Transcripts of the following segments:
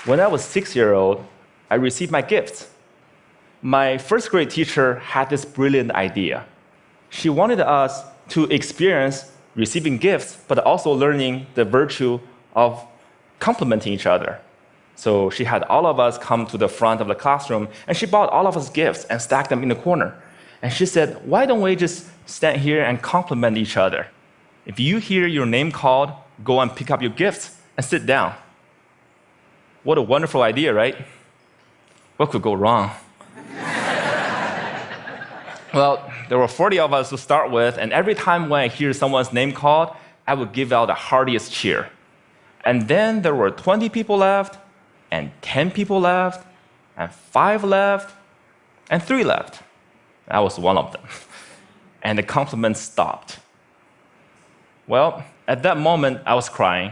When I was 6-year-old, I received my gifts. My first grade teacher had this brilliant idea. She wanted us to experience receiving gifts, but also learning the virtue of complimenting each other. So she had all of us come to the front of the classroom, and she bought all of us gifts and stacked them in the corner. And she said, why don't we just stand here and compliment each other? If you hear your name called, go and pick up your gifts and sit down. What a wonderful idea, right? What could go wrong? Well, there were 40 of us to start with, and every time when I hear someone's name called, I would give out the heartiest cheer. And then there were 20 people left, and 10 people left, and 5 left, and 3 left. I was one of them. And the compliments stopped. Well, at that moment, I was crying,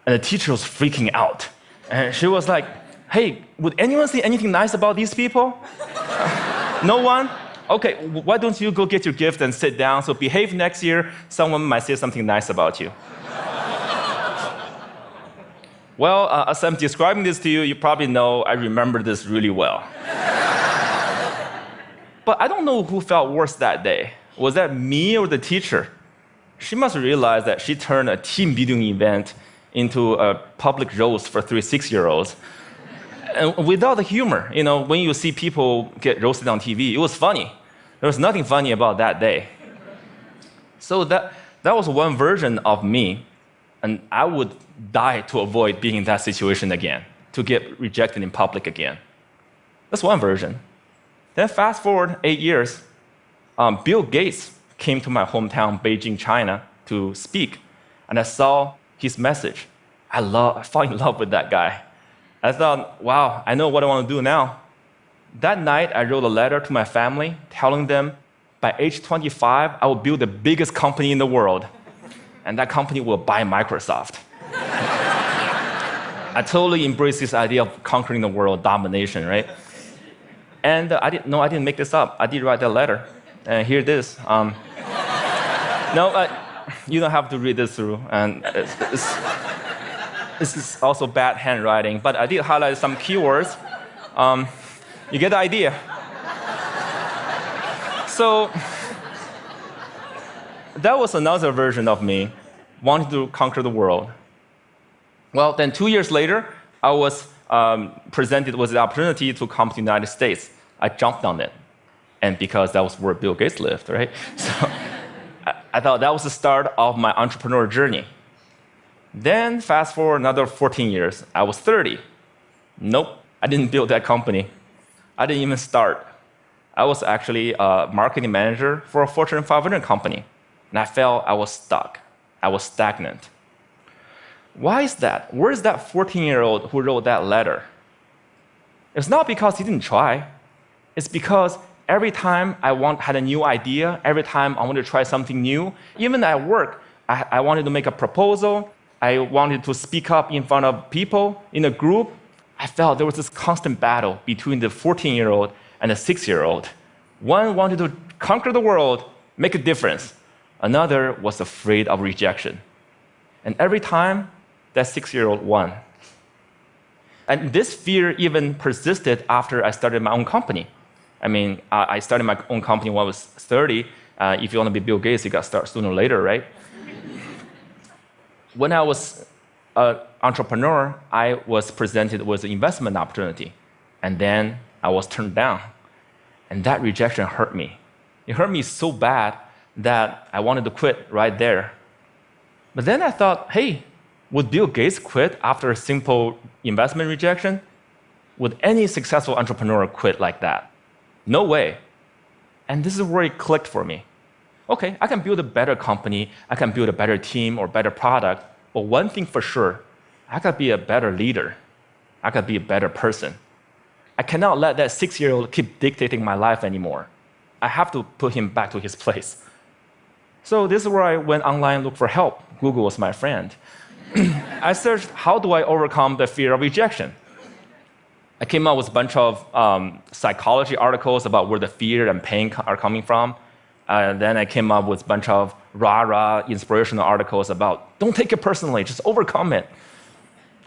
and the teacher was freaking out. And she was like, hey, would anyone say anything nice about these people? No one? Okay, why don't you go get your gift and sit down, so behave next year, someone might say something nice about you. Well, as I'm describing this to you, you probably know I remember this really well. But I don't know who felt worse that day. Was that me or the teacher? She must realize that she turned a team building event into a public roast for 3 6-year-olds. And without the humor, when you see people get roasted on TV, it was funny. There was nothing funny about that day. So that was one version of me, and I would die to avoid being in that situation again, to get rejected in public again. That's one version. Then fast forward 8 years, Bill Gates came to my hometown, Beijing, China, to speak, and I saw his message. I fell in love with that guy. I thought, wow, I know what I want to do now. That night, I wrote a letter to my family telling them by age 25, I will build the biggest company in the world, and that company will buy Microsoft. I totally embraced this idea of conquering the world, domination, right? And I didn't make this up. I did write that letter. And here it is. You don't have to read this through. And this is also bad handwriting, but I did highlight some keywords. You get the idea. So that was another version of me wanting to conquer the world. Well, then 2 years later, I was presented with the opportunity to come to the United States. I jumped on it. And because that was where Bill Gates lived, right? So I thought that was the start of my entrepreneur journey. Then fast forward another 14 years, I was 30. Nope, I didn't build that company. I didn't even start. I was actually a marketing manager for a Fortune 500 company. And I felt I was stuck. I was stagnant. Why is that? Where is that 14-year-old who wrote that letter? It's not because he didn't try. It's because every time I had a new idea, every time I wanted to try something new, even at work, I wanted to make a proposal, I wanted to speak up in front of people in a group, I felt there was this constant battle between the 14-year-old and the 6-year-old. One wanted to conquer the world, make a difference. Another was afraid of rejection. And every time, that 6-year-old won. And this fear even persisted after I started my own company. I mean, I started my own company when I was 30. If you want to be Bill Gates, you got to start sooner or later, right? When I was an entrepreneur, I was presented with an investment opportunity. And then I was turned down. And that rejection hurt me. It hurt me so bad that I wanted to quit right there. But then I thought, hey, would Bill Gates quit after a simple investment rejection? Would any successful entrepreneur quit like that? No way. And this is where it clicked for me. Okay, I can build a better company, I can build a better team or better product, but one thing for sure, I could be a better leader. I could be a better person. I cannot let that 6-year-old keep dictating my life anymore. I have to put him back to his place. So this is where I went online and looked for help. Google was my friend. I searched, how do I overcome the fear of rejection? I came up with a bunch of psychology articles about where the fear and pain are coming from. Then I came up with a bunch of rah-rah inspirational articles about, don't take it personally, just overcome it.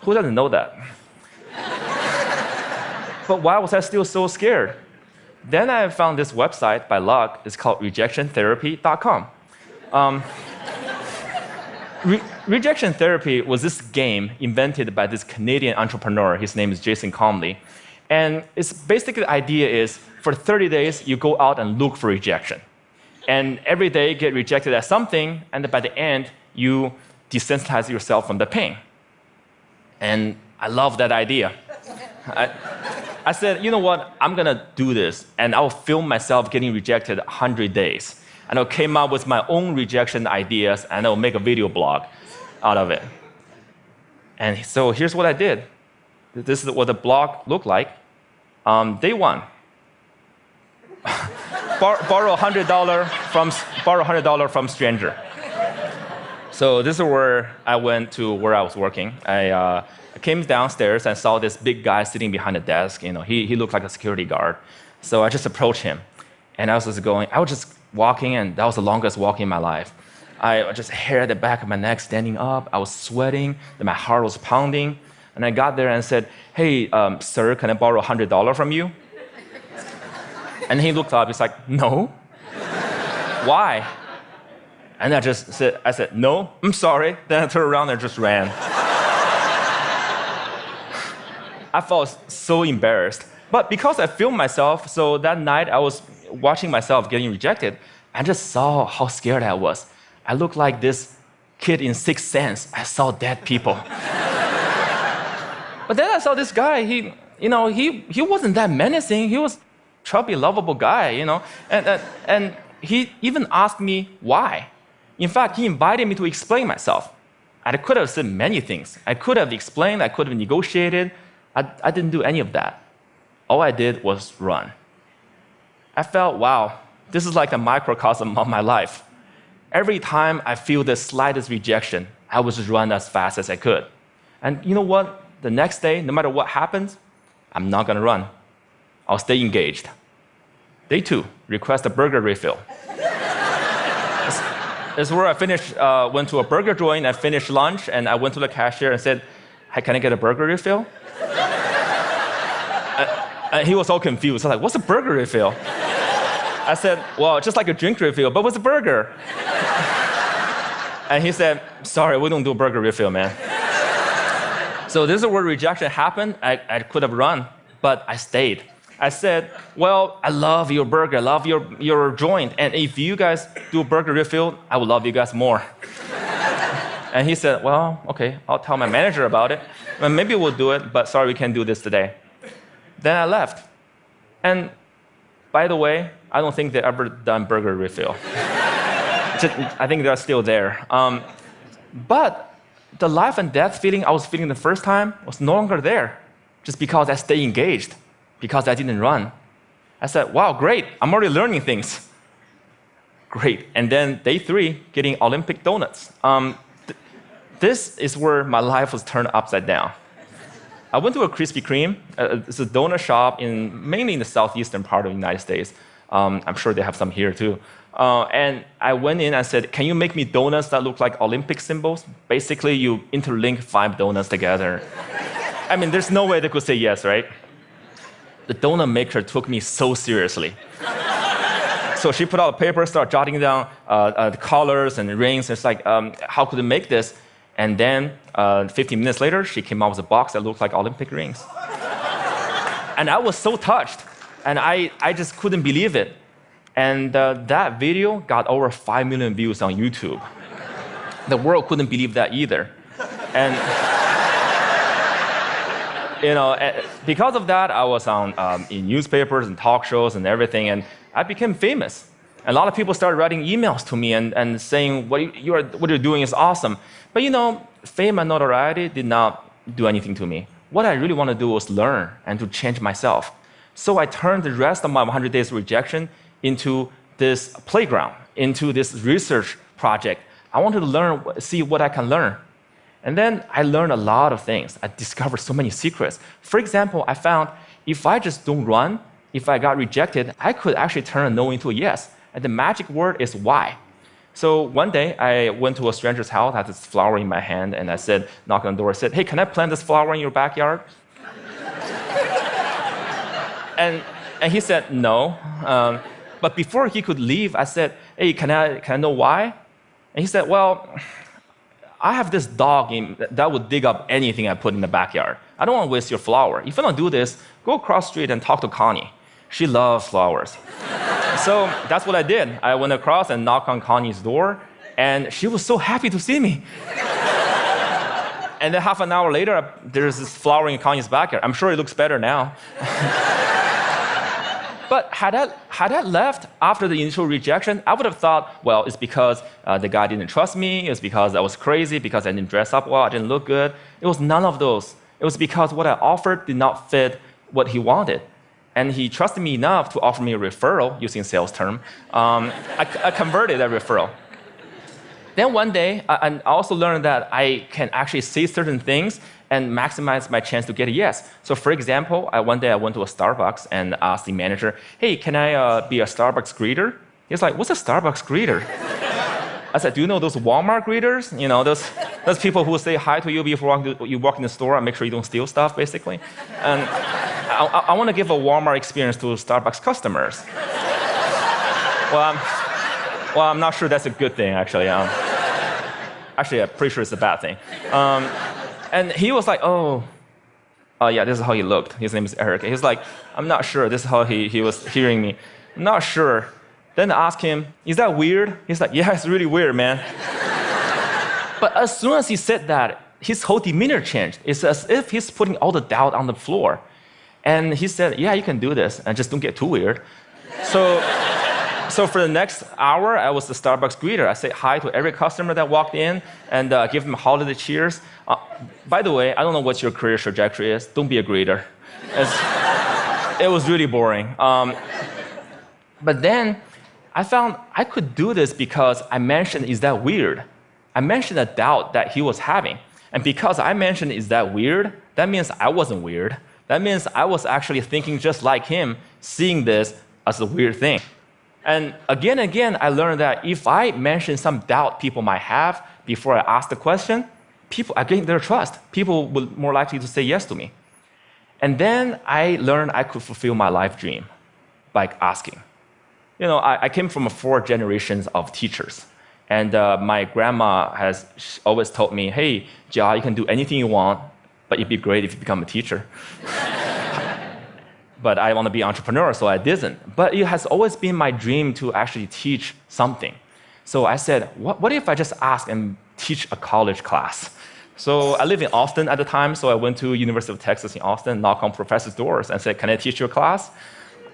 Who doesn't know that? But why was I still so scared? Then I found this website by luck. It's called rejectiontherapy.com. Rejection therapy was this game invented by this Canadian entrepreneur. His name is Jason Comley. And it's basically the idea is for 30 days, you go out and look for rejection. And every day get rejected at something, and by the end, you desensitize yourself from the pain. And I love that idea. I said, you know what, I'm gonna do this, and I'll film myself getting rejected 100 days. And I came up with my own rejection ideas, and I'll make a video blog out of it. And so here's what I did. This is what the blog looked like. Day one. Borrow $100 from stranger. So this is where I went to where I was working. I came downstairs and saw this big guy sitting behind the desk. You know, he looked like a security guard. So I just approached him, and I was just walking, and that was the longest walk in my life. I just hair at the back of my neck standing up. I was sweating, and my heart was pounding. And I got there and said, "Hey, sir, can I borrow $100 from you?" And he looked up. He's like, "No." Why? And I said, "No, I'm sorry." Then I turned around and just ran. I felt so embarrassed. But because I filmed myself, so that night I was watching myself getting rejected, I just saw how scared I was. I looked like this kid in Sixth Sense. I saw dead people. But then I saw this guy, he wasn't that menacing. He was a chubby, lovable guy, and he even asked me why. In fact, he invited me to explain myself. I could have said many things. I could have explained, I could have negotiated. I didn't do any of that. All I did was run. I felt, wow, this is like a microcosm of my life. Every time I feel the slightest rejection, I would just run as fast as I could. And you know what? The next day, no matter what happens, I'm not gonna run. I'll stay engaged. Day two, request a burger refill. This is where I finished, went to a burger joint, I finished lunch, and I went to the cashier and said, "Hey, can I get a burger refill?" And he was all confused. I was like, "What's a burger refill?" I said, "Well, just like a drink refill, but what's a burger?" And he said, "Sorry, we don't do burger refill, man." So this is where rejection happened. I could have run, but I stayed. I said, "Well, I love your burger, I love your joint, and if you guys do a burger refill, I will love you guys more." And he said, "Well, okay, I'll tell my manager about it. Well, maybe we'll do it, but sorry, we can't do this today." Then I left. And by the way, I don't think they ever done burger refill. I think they're still there. But the life and death feeling I was feeling the first time was no longer there, just because I stayed engaged, because I didn't run. I said, "Wow, great, I'm already learning things." Great. And then day three, getting Olympic donuts. This is where my life was turned upside down. I went to a Krispy Kreme. It's a donut shop mainly in the southeastern part of the United States. I'm sure they have some here too. And I went in and said, "Can you make me donuts that look like Olympic symbols?" Basically, you interlink 5 donuts together. I mean, there's no way they could say yes, right? The donut maker took me so seriously. So she put out a paper, started jotting down the colors and the rings. It's like, how could I make this? And then 15 minutes later, she came out with a box that looked like Olympic rings. And I was so touched. And I just couldn't believe it. And that video got over 5 million views on YouTube. The world couldn't believe that either. And because of that, I was on in newspapers and talk shows and everything, and I became famous. A lot of people started writing emails to me and saying, what you're doing is awesome. But fame and notoriety did not do anything to me. What I really want to do was learn and to change myself. So I turned the rest of my 100 days of rejection into this playground, into this research project. I wanted to learn, see what I can learn. And then I learned a lot of things. I discovered so many secrets. For example, I found if I just don't run, if I got rejected, I could actually turn a no into a yes. And the magic word is why. So one day, I went to a stranger's house, I had this flower in my hand, and I said, knocked on the door, I said, "Hey, can I plant this flower in your backyard?" And he said, no. But before he could leave, I said, hey, can I know why? And he said, well, I have this dog that would dig up anything I put in the backyard. I don't want to waste your flower. If you don't do this, go across the street and talk to Connie. She loves flowers. So that's what I did. I went across and knocked on Connie's door, and she was so happy to see me. And then half an hour later, there's this flower in Connie's backyard. I'm sure it looks better now. But had I left after the initial rejection, I would have thought, well, it's because the guy didn't trust me, it's because I was crazy, because I didn't dress up well, I didn't look good. It was none of those. It was because what I offered did not fit what he wanted. And he trusted me enough to offer me a referral, using a sales term. I converted that referral. Then one day, I also learned that I can actually say certain things and maximize my chance to get a yes. So for example, one day I went to a Starbucks and asked the manager, hey, can I be a Starbucks greeter? He's like, what's a Starbucks greeter? I said, do you know those Walmart greeters? You know, those people who say hi to you before you walk in the store and make sure you don't steal stuff, basically. And I want to give a Walmart experience to Starbucks customers. Well, I'm not sure that's a good thing, actually. Actually, I'm pretty sure it's a bad thing. And he was like, oh, yeah, this is how he looked. His name is Eric. He was like, I'm not sure. This is how he was hearing me. I'm not sure. Then I asked him, is that weird? He's like, yeah, it's really weird, man. But as soon as he said that, his whole demeanor changed. It's as if he's putting all the doubt on the floor. And he said, yeah, you can do this, and just don't get too weird. So for the next hour, I was the Starbucks greeter. I said hi to every customer that walked in and give them holiday cheers. By the way, I don't know what your career trajectory is. Don't be a greeter. It was really boring. But then I found I could do this because I mentioned, is that weird? I mentioned a doubt that he was having. And because I mentioned, is that weird? That means I wasn't weird. That means I was actually thinking just like him, seeing this as a weird thing. And again, I learned that if I mention some doubt people might have before I ask the question, I gain their trust. People will more likely to say yes to me. And then I learned I could fulfill my life dream by asking. You know, I came from 4 generations of teachers. And my grandma has always told me, hey, Jia, you can do anything you want, but it'd be great if you become a teacher. But I want to be an entrepreneur, so I didn't. But it has always been my dream to actually teach something. So I said, what if I just ask and teach a college class? So I lived in Austin at the time, so I went to University of Texas in Austin, knocked on professors' doors and said, can I teach your class?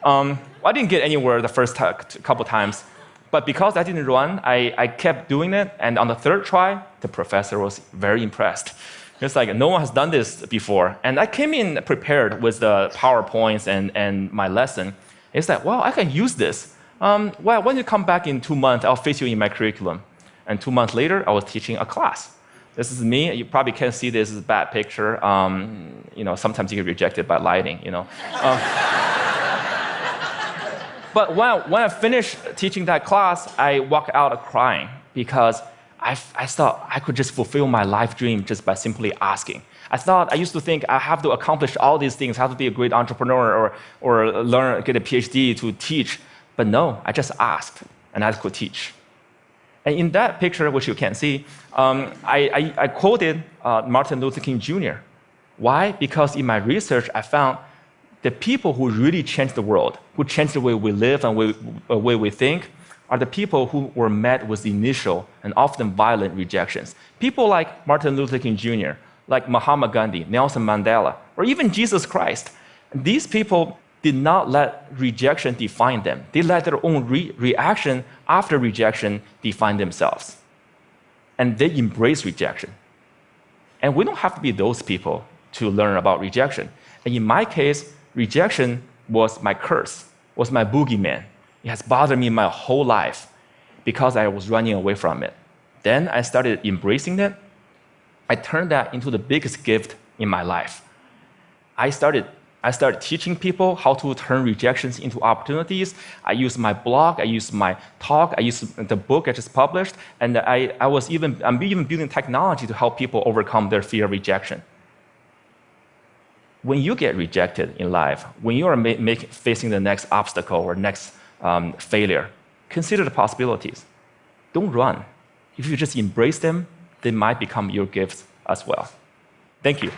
I didn't get anywhere the first couple times, but because I didn't run, I kept doing it, and on the 3rd try, the professor was very impressed. It's like, no one has done this before. And I came in prepared with the PowerPoints and my lesson. It's like, well, I can use this. Well, when you come back in 2 months, I'll fit you in my curriculum. And 2 months later, I was teaching a class. This is me. You probably can't see this. This is a bad picture. You know, sometimes you get rejected by lighting, you know. But when I finished teaching that class, I walked out crying because I thought I could just fulfill my life dream just by simply asking. I used to think I have to accomplish all these things, I have to be a great entrepreneur or get a PhD to teach. But no, I just asked and I could teach. And in that picture, which you can't see, I quoted Martin Luther King Jr. Why? Because in my research, I found the people who really changed the world, who changed the way we live and the way we think, are the people who were met with initial and often violent rejections. People like Martin Luther King Jr., like Mahatma Gandhi, Nelson Mandela, or even Jesus Christ. These people did not let rejection define them. They let their own reaction after rejection define themselves. And they embrace rejection. And we don't have to be those people to learn about rejection. And in my case, rejection was my curse, was my boogeyman. It has bothered me my whole life because I was running away from it. Then I started embracing it. I turned that into the biggest gift in my life. I started teaching people how to turn rejections into opportunities. I used my blog, I used my talk, I used the book I just published, and I'm even building technology to help people overcome their fear of rejection. when you get rejected in life, when you are facing the next obstacle or next failure, consider the possibilities. Don't run. If you just embrace them, they might become your gifts as well. Thank you.